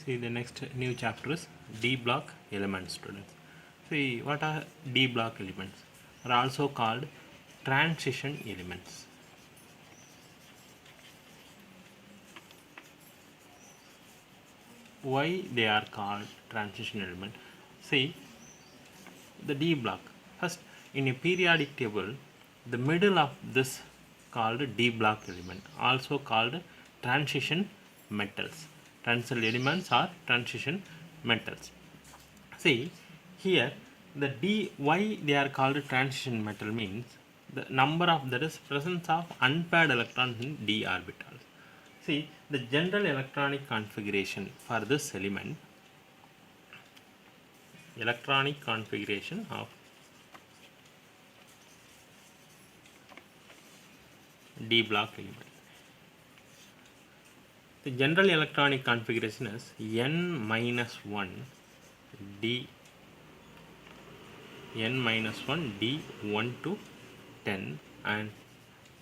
See, the next new chapter is D block elements, students. See, what are D block elements? Are also called transition elements. Why they are called transition element? See, the D block. First, in a periodic table, the middle of this called D block element, also called transition metals. Transition elements are transition metals. See, here the D, why they are called transition metal means the number of, that is presence of unpaired electrons in D orbitals. See, the general electronic configuration for this element, electronic configuration of D block element. The general electronic configuration is n minus 1 D, n minus 1 D 1 to 10 and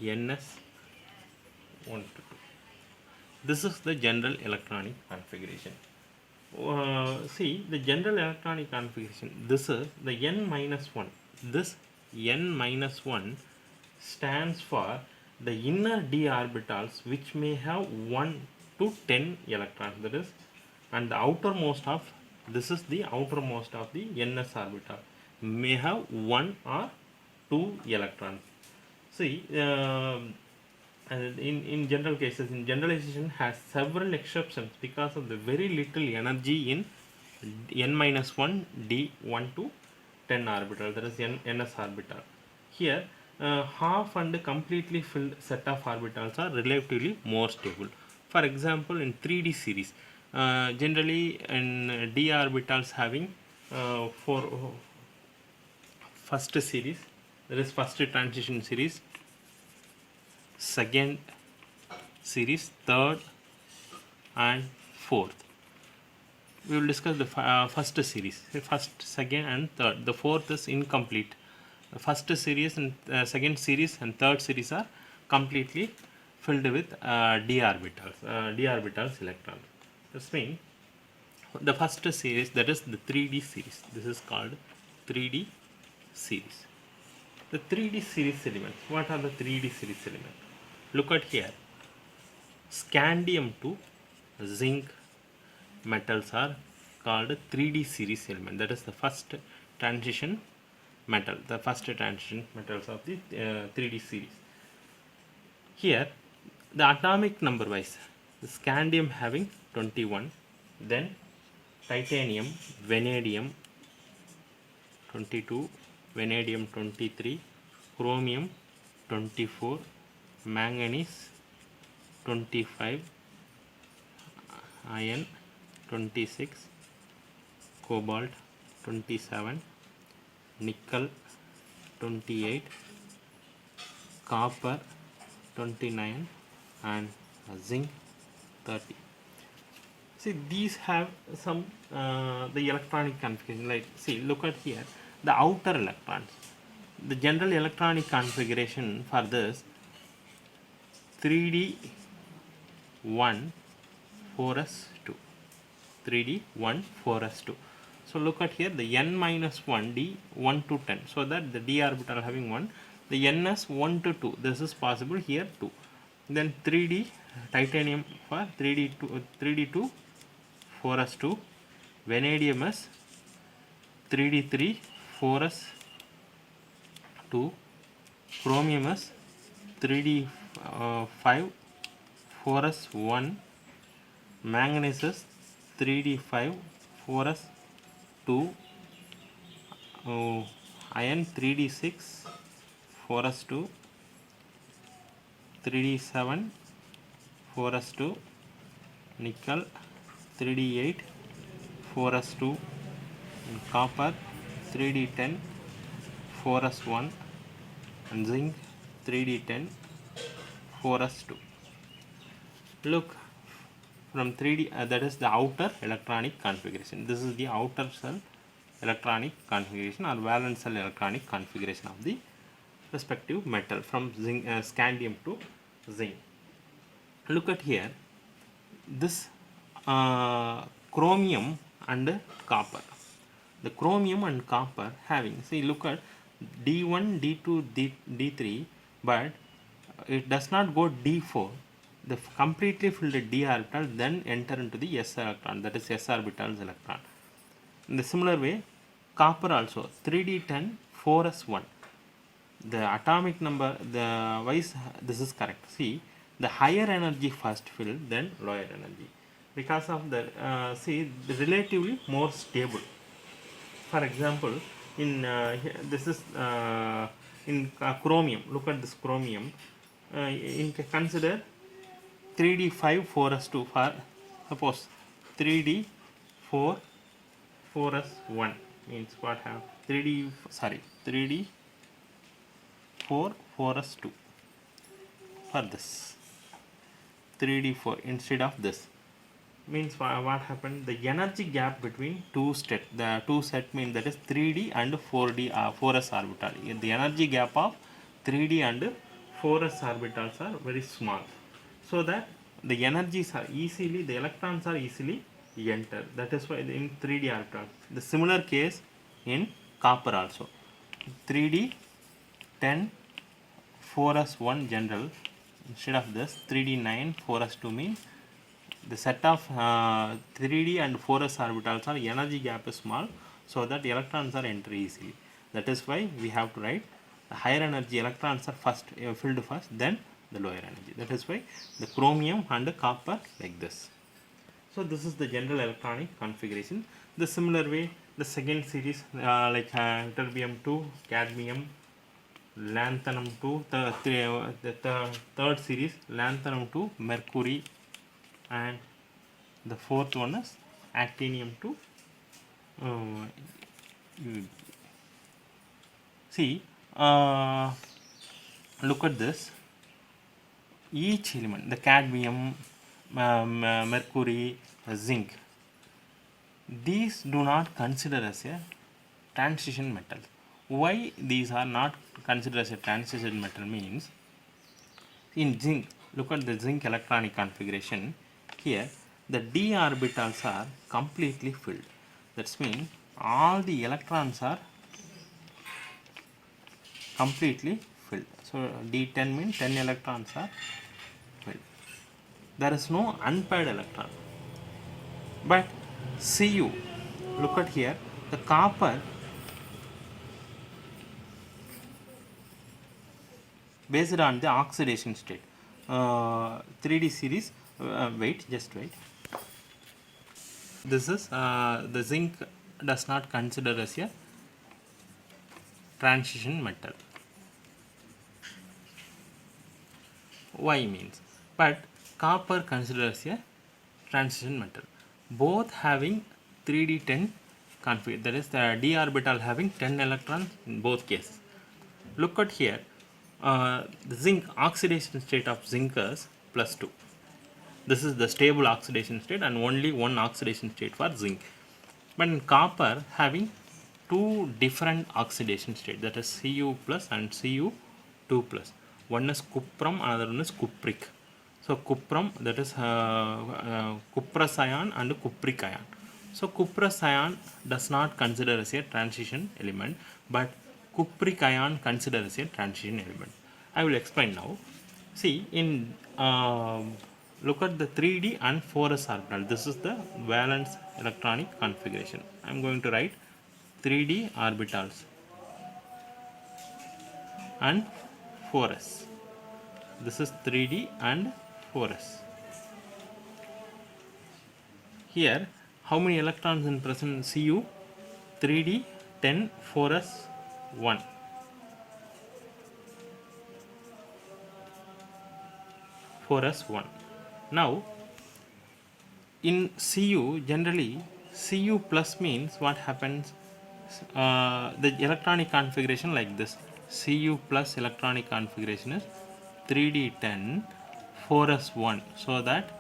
ns 1 to 2. This is the general electronic configuration. See, the general electronic configuration, this is the n minus 1. This n minus 1 stands for the inner d orbitals which may have 1 to 10 electrons, that is, and the outermost of, this is the outermost of the ns orbital, may have 1 or 2 electrons. See, in general cases, in generalization has several exceptions because of the very little energy in n minus 1 d 1 to 10 orbital, that is ns orbital. Here half and completely filled set of orbitals are relatively more stable. For example, in 3D series, generally in d orbitals having for first series, that is first transition series, second series, third and fourth. We will discuss the first series, first, second and third. The fourth is incomplete. The first series and second series and third series are completely filled with d orbitals electrons. This means the first series, that is the 3D series. This is called 3D series. The 3D series elements. What are the 3D series elements? Look at here. Scandium to zinc metals are called 3D series element. That is the first transition metal, the first transition metals of the 3D series. Here, the atomic number wise, the scandium having 21, then titanium, vanadium 22, vanadium 23, chromium 24, manganese 25, iron 26, cobalt 27, nickel 28, copper 29 and zinc 30. See, these have some the electronic configuration, like, see, look at here, the outer electrons. The general electronic configuration for this 3D 1 4s2, 3D 1 4s2. So look at here, the n minus 1 d 1 to 10, so that the d orbital having 1, the ns 1 to 2, this is possible here 2. Then 3D titanium for 3D2 4s2, vanadium is 3D3 4s2, chromium is 3D5 4s1, manganese is 3D5 4s2, iron 3D6 4s2, 3D7 4s2, nickel 3D8 4s2, and copper 3D10 4s1, and zinc 3D10 4s2. Look from 3D, that is the outer electronic configuration. This is the outer cell electronic configuration or valence cell electronic configuration of the respective metal from zinc, scandium to zinc. Look at here, this chromium and copper. The chromium and copper having, see, look at D1, D2, D3, but it does not go D4. The completely filled D orbital then enter into the s electron, that is s orbital's electron. In the similar way, copper also 3d10 4s1. The atomic number, the wise, this is correct. See, the higher energy first filled, then lower energy, because of the see, the relatively more stable. For example, in this is in chromium. Look at this chromium. Consider 3d5 4s2 for suppose 3d4 4s1 means what have 3d, sorry, 3d4 4s2 for this 3d4 instead of this means what happened, the energy gap between the two set means that is 3d and 4d 4s orbital. The energy gap of 3d and 4s orbitals are very small, so that the energies are easily, the electrons are easily enter. That is why in 3d orbital. The similar case in copper also, 3d 10 4s1 general instead of this 3d 9 4s2 means the set of 3d and 4s orbitals are energy gap is small, so that electrons are enter easily. That is why we have to write the higher energy electrons are first filled first, then the lower energy. That is why the chromium and the copper like this. So this is the general electronic configuration. The similar way, the second series like terbium 2, cadmium, lanthanum 2, the third series lanthanum 2, mercury, and the fourth one is actinium 2. See, look at this. Each element, the cadmium, mercury, zinc, these do not consider as a transition metal. Why these are not considered as a transition metal means, in zinc, look at the zinc electronic configuration. Here the d orbitals are completely filled. That means all the electrons are completely filled. So d10 means 10 electrons are filled. There is no unpaired electron. But Cu, look at here, the copper based on the oxidation state. 3D series, just wait. This is the zinc does not consider as a transition metal. Why means, but copper considered as a transition metal. Both having 3d10 config, that is the d orbital having 10 electrons in both cases. Look at here, the zinc oxidation state of zinc is +2. This is the stable oxidation state and only one oxidation state for zinc. But in copper having two different oxidation states, that is Cu plus and Cu2 plus. One is cuprum, another one is cupric. So cuprum, that is cuprous ion and cupric ion. So cuprous ion does not consider as a transition element, but cupric ion considered as a transition element. I will explain now. See, in look at the 3d and 4s orbital. This is the valence electronic configuration. I am going to write 3d orbitals and 4s. This is 3d and 4s. Here, how many electrons in present? Cu 3d 10 4s 1. Now in Cu, generally Cu plus means what happens, the electronic configuration like this. Cu plus electronic configuration is 3d10 4s1, so that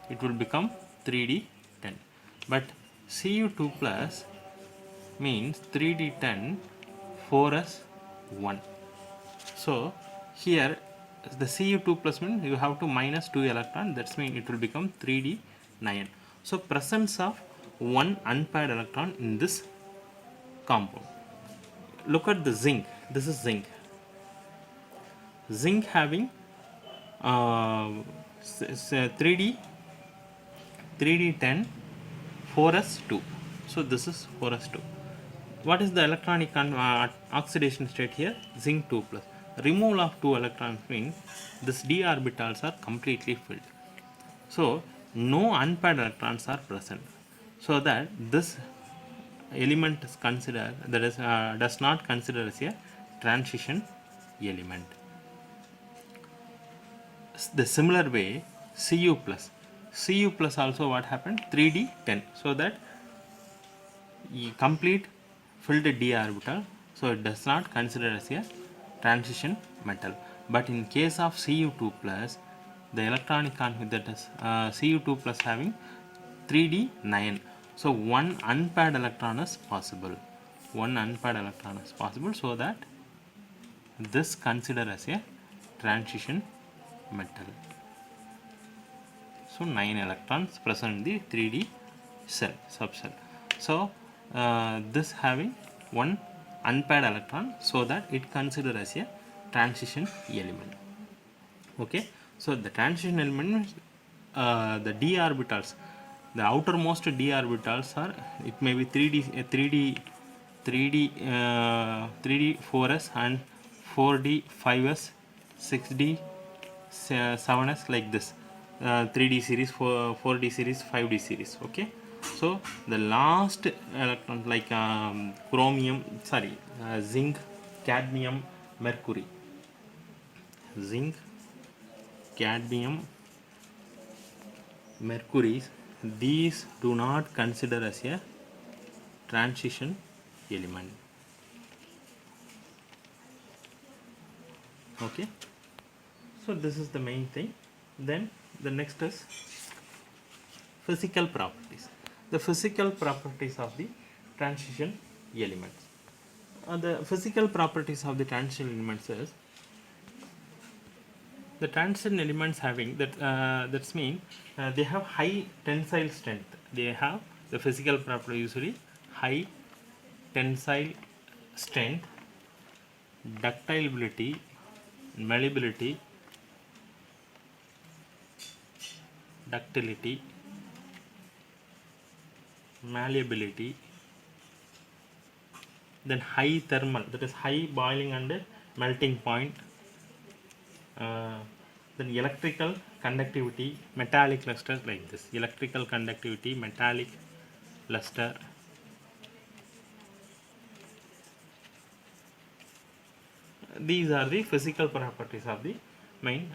it will become 3d10. But Cu2 plus means 3d10 4s1. So here the Cu2 plus means you have to minus 2 electron, that's mean it will become 3d9. So presence of one unpaired electron in this compound. Look at the zinc. This is zinc. Zinc having 3D 3D10 4s2. So this is 4s2. What is the electronic oxidation state here? Zinc 2 plus. Removal of 2 electrons means this d orbitals are completely filled. So no unpaired electrons are present. So that this element is considered, that is does not consider as a transition element. The similar way Cu plus also what happened? 3d10. So that complete filled d orbital, so it does not consider as a transition metal. But in case of Cu2 plus, the electronic configuration, that is Cu2 plus having 3d9, so one unpaired electron is possible. One unpaired electron is possible, so that this considered as a transition metal. So 9 electrons present in the 3d cell subcell. So this having one unpaired electron, so that it considered as a transition element. Okay, so the transition element means the d orbitals, the outermost d orbitals are, it may be 3d 4s and 4d 5s 6d 7s, like this, 3d series, 4d series, 5d series. Okay, so the last electron, like zinc, cadmium, mercury, zinc, cadmium, mercury, these do not consider as a transition element. Okay, so this is the main thing. Then the next is physical properties. The physical properties of the transition elements. The physical properties of the transition elements is, the transition elements having that, that's mean they have high tensile strength. They have the physical property usually high tensile strength, ductility, malleability, ductility, malleability, then high thermal, that is high boiling and melting point, then electrical conductivity, metallic luster, like this, electrical conductivity, metallic luster, these are the physical properties of the main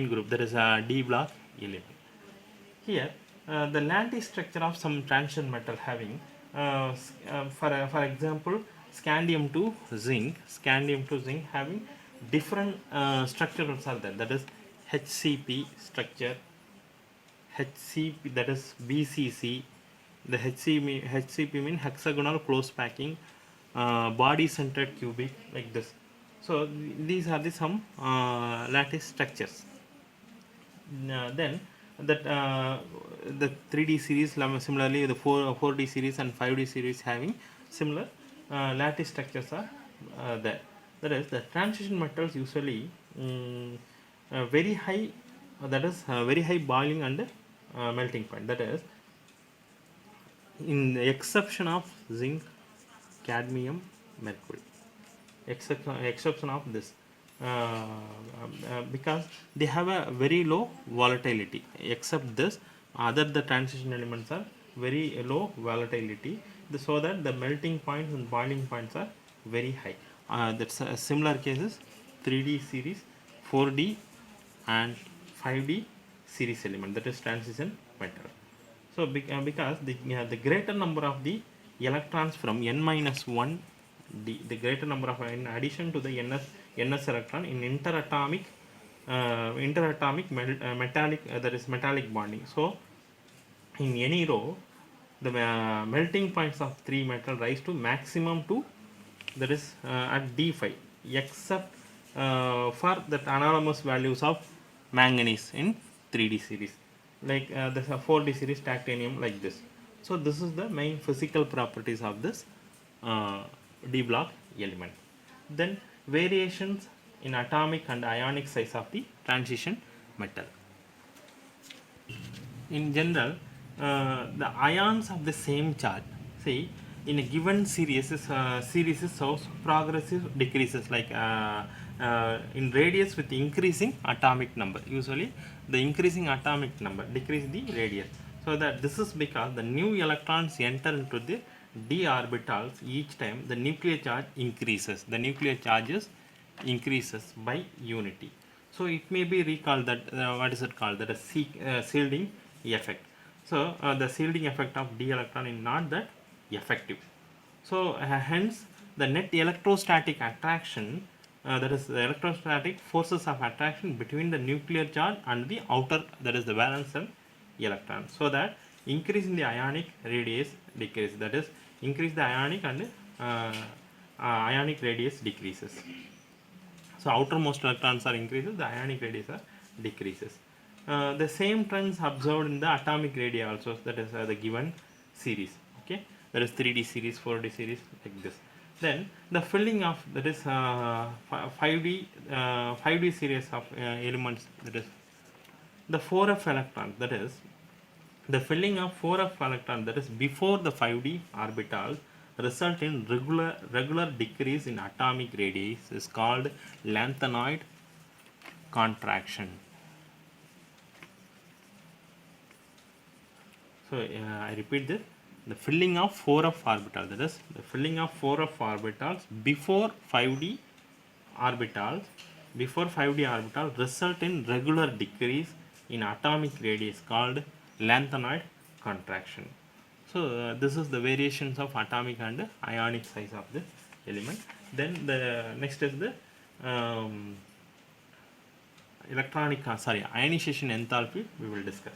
group, that is a D block element. Here the lattice structure of some transition metal having for example scandium to zinc having different structures are there, that is HCP structure, HCP, that is BCC, the HCP means hexagonal close packing, body centered cubic, like this. So these are the some lattice structures. Then that the 3D series, similarly the 4D series and 5D series having similar lattice structures are there. That is, the transition metals usually very high, that is very high boiling and melting point, that is in the exception of zinc, cadmium, mercury, exception of this, because they have a very low volatility. Except this, other the transition elements are very low volatility, so that the melting points and boiling points are very high. That's similar cases 3D series, 4D and 5D series element, that is transition metal. So because the greater number of the electrons from n minus 1 d, the greater number of, in addition to the ns electron in interatomic metallic, that is metallic bonding. So in any row, the melting points of 3 metal rise to maximum to, that is at d5, except for the anomalous values of manganese in 3D series, like the 4D series titanium, like this. So this is the main physical properties of this d block element. Then variations in atomic and ionic size of the transition metal. In general, the ions of the same charge, see, in a given series shows progressive decreases, like in radius with increasing atomic number. Usually the increasing atomic number decrease the radius, so that this is because the new electrons enter into the d orbitals each time the nuclear charge increases. The nuclear charges increases by unity. So it may be recalled that what is it called, that a shielding effect. So the shielding effect of d electron is not that effective. So hence the net electrostatic attraction, that is the electrostatic forces of attraction between the nuclear charge and the outer, that is the valence shell electron, so that increase in the ionic radius decrease, that is increase the ionic and ionic radius decreases. So outermost electrons are increases, the ionic radius are decreases. The same trends observed in the atomic radii also, that is the given series. Okay, that is 3D series, 4D series, like this. Then the filling of, that is 5D series of elements, that is the 4f electron, that is the filling of 4f electron, that is before the 5D orbital, result in regular decrease in atomic radius is called lanthanoid contraction. So I repeat this: the filling of 4f orbital, that is the filling of 4f orbitals before 5D orbitals, result in regular decrease in atomic radius called lanthanoid contraction. So this is the variations of atomic and ionic size of the element. Then the next is the ionization enthalpy we will discuss.